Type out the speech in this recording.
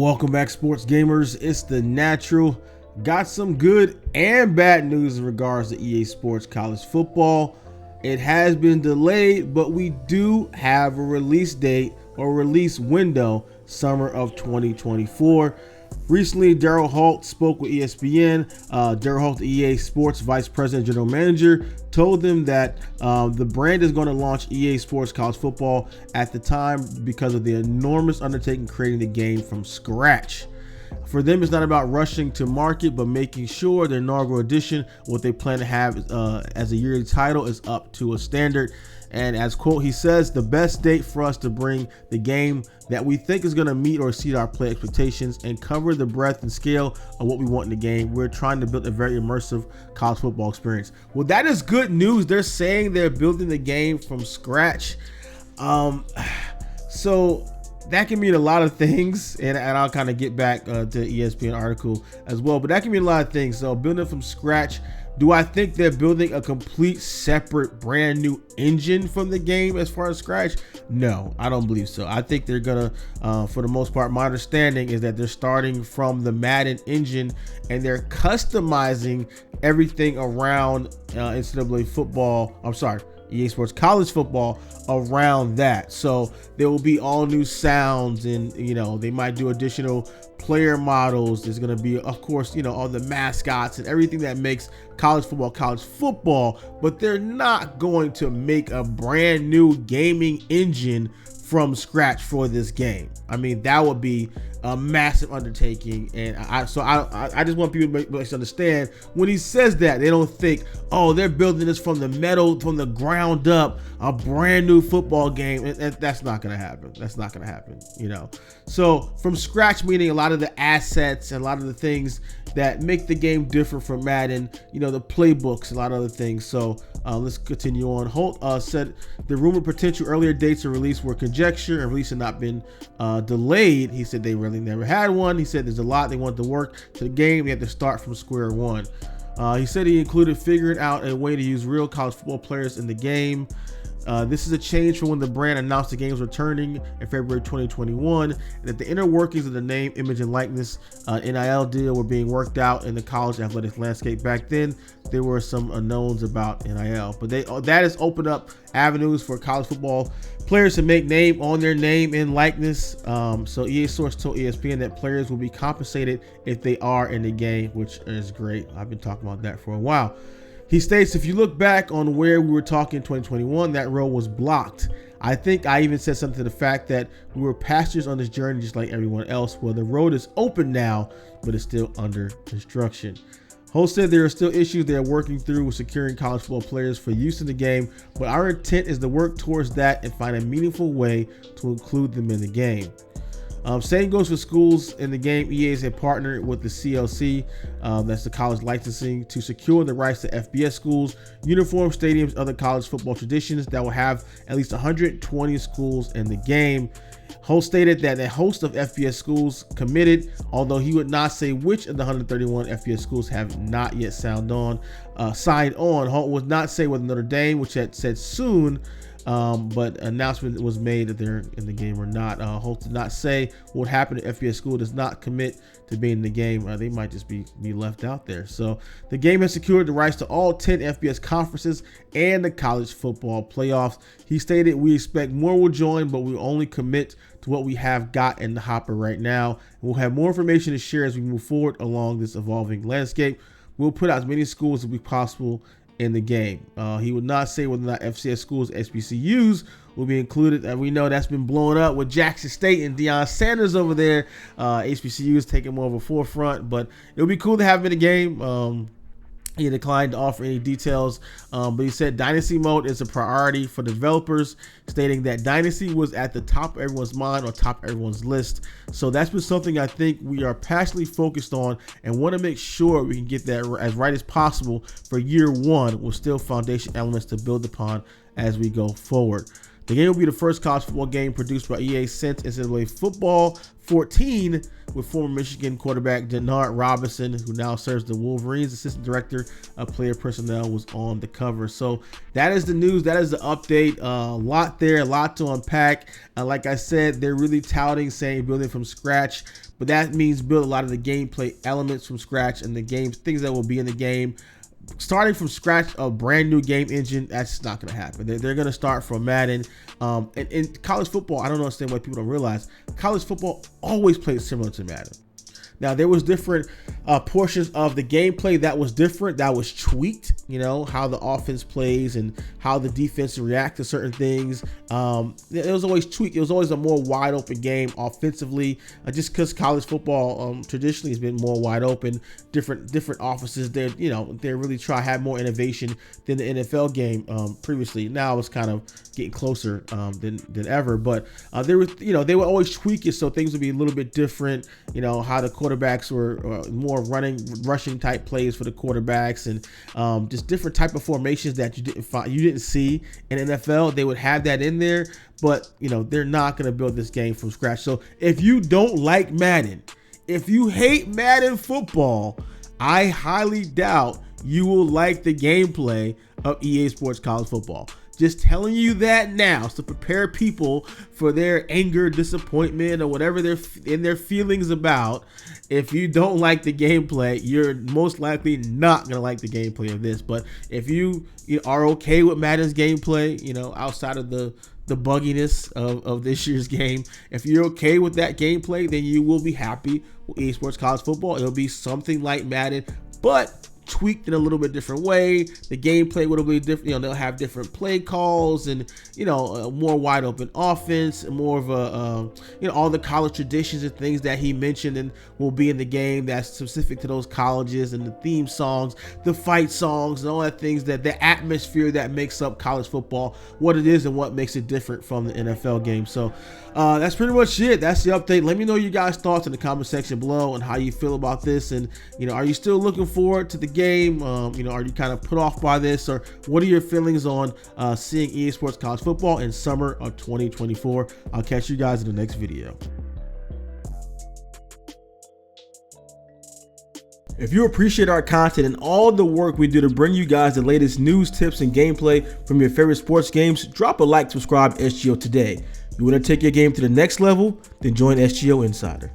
Welcome back, sports gamers. It's the Natural. Got some good and bad news in regards to EA Sports College Football. It has been delayed, but we do have a release date or release window, summer of 2024. Recently, Daryl Halt spoke with ESPN. Daryl Halt, the EA Sports Vice President General Manager, told them that the brand is going to launch EA Sports College Football at the time because of the enormous undertaking creating the game from scratch. For them, it's not about rushing to market, but making sure their inaugural edition, what they plan to have as a yearly title, is up to a standard. And as quote, he says, the best date for us to bring the game that we think is going to meet or exceed our play expectations and cover the breadth and scale of what we want in the game. We're trying to build a very immersive college football experience. Well, that is good news. They're saying they're building the game from scratch. So that can mean a lot of things, and I'll kind of get back to the ESPN article as well, but that can mean a lot of things. So building from scratch, do I think they're building a complete separate brand new engine from the game as far as scratch? No, I don't believe so. I think they're gonna, for the most part, my understanding is that they're starting from the Madden engine and they're customizing everything around NCAA football. EA Sports College Football around that. So there will be all new sounds, and they might do additional player models. There's going to be, of course, all the mascots and everything that makes college football, but they're not going to make a brand new gaming engine from scratch for this game. I mean, that would be a massive undertaking, and I just want people to understand, when he says that, they don't think, oh, they're building this from the ground up, a brand new football game. And that's not gonna happen. So from scratch meaning a lot of the assets and a lot of the things that make the game different from Madden, the playbooks, a lot of other things. So let's continue on. Holt said the rumored potential earlier dates of release were conjecture and release had not been delayed. He said they really never had one. He said there's a lot they want to work to the game. They had to start from square one. He said he included figuring out a way to use real college football players in the game. This is a change from when the brand announced the game was returning in February 2021, and that the inner workings of the name, image, and likeness NIL deal were being worked out in the college athletics landscape. Back then, there were some unknowns about NIL, but that has opened up avenues for college football players to make name on their name and likeness. So EA Source told ESPN that players will be compensated if they are in the game, which is great. I've been talking about that for a while. He states, if you look back on where we were talking in 2021, that road was blocked. I think I even said something to the fact that we were passengers on this journey just like everyone else. Well, the road is open now, but it's still under construction. Holt said there are still issues they are working through with securing college football players for use in the game, but our intent is to work towards that and find a meaningful way to include them in the game. Same goes for schools in the game. EA has partnered with the CLC, that's the college licensing, to secure the rights to FBS schools, uniform stadiums, other college football traditions that will have at least 120 schools in the game. Holt stated that a host of FBS schools committed, although he would not say which of the 131 FBS schools have not yet signed on. Holt would not say whether Notre Dame, which had said soon, but announcement was made that they're in the game or not. Holt did not say what happened if FBS school does not commit to being in the game. They might just be left out there. So the game has secured the rights to all 10 FBS conferences and the college football playoffs. He stated, we expect more will join, but we only commit to what we have got in the hopper right now. We'll have more information to share as we move forward along this evolving landscape. We'll put out as many schools as we possible in the game. He would not say whether or not FCS schools, HBCUs, will be included. We know that's been blowing up with Jackson State and Deion Sanders over there. HBCUs taking more of a forefront, but it would be cool to have him in the game. He declined to offer any details, but he said Dynasty mode is a priority for developers, stating that Dynasty was at the top of everyone's mind or top of everyone's list. So that's been something I think we are passionately focused on and want to make sure we can get that as right as possible for year one, with still foundation elements to build upon as we go forward. The game will be the first college football game produced by EA since NCAA Football 14, with former Michigan quarterback Denard Robinson, who now serves the Wolverines, assistant director of player personnel, was on the cover. So that is the news. That is the update. A lot there, a lot to unpack. Like I said, they're really touting saying building from scratch, but that means build a lot of the gameplay elements from scratch and the games, things that will be in the game. Starting from scratch, a brand new game engine, that's not going to happen. They're going to start from Madden. And in college football, I don't understand why people don't realize college football always plays similar to Madden. Now, there was different portions of the gameplay that was different, that was tweaked, you know, how the offense plays and how the defense react to certain things. It was always tweaked. It was always a more wide open game offensively, just because college football traditionally has been more wide open. Different offices, they really have more innovation than the NFL game previously. Now it's kind of getting closer than ever, but they would always tweak it so things would be a little bit different. You know, how the quarterbacks were more rushing type plays for the quarterbacks, and just different type of formations that you didn't see in NFL. They would have that in there, but they're not going to build this game from scratch. So if you don't like Madden, if you hate Madden football, I highly doubt you will like the gameplay of EA Sports College Football. Just telling you that now, so prepare people for their anger, disappointment, or whatever they're in their feelings about. If you don't like the gameplay, you're most likely not gonna like the gameplay of this. But if you are okay with Madden's gameplay, outside of the bugginess of this year's game, if you're okay with that gameplay, then you will be happy with EA Sports College Football. It'll be something like Madden, but tweaked in a little bit different way. The gameplay will be different. They'll have different play calls and a more wide open offense, and more of a all the college traditions and things that he mentioned and will be in the game that's specific to those colleges, and the theme songs, the fight songs, and all that things, that the atmosphere that makes up college football, what it is and what makes it different from the NFL game. So that's pretty much it. That's the update. Let me know your guys' thoughts in the comment section below and how you feel about this, and are you still looking forward to the game? Are you kind of put off by this, or what are your feelings on seeing EA Sports College Football in summer of 2024? I'll catch you guys in the next video. If you appreciate our content and all the work we do to bring you guys the latest news, tips, and gameplay from your favorite sports games, drop a like, subscribe, SGO today. You want to take your game to the next level? Then join SGO Insider.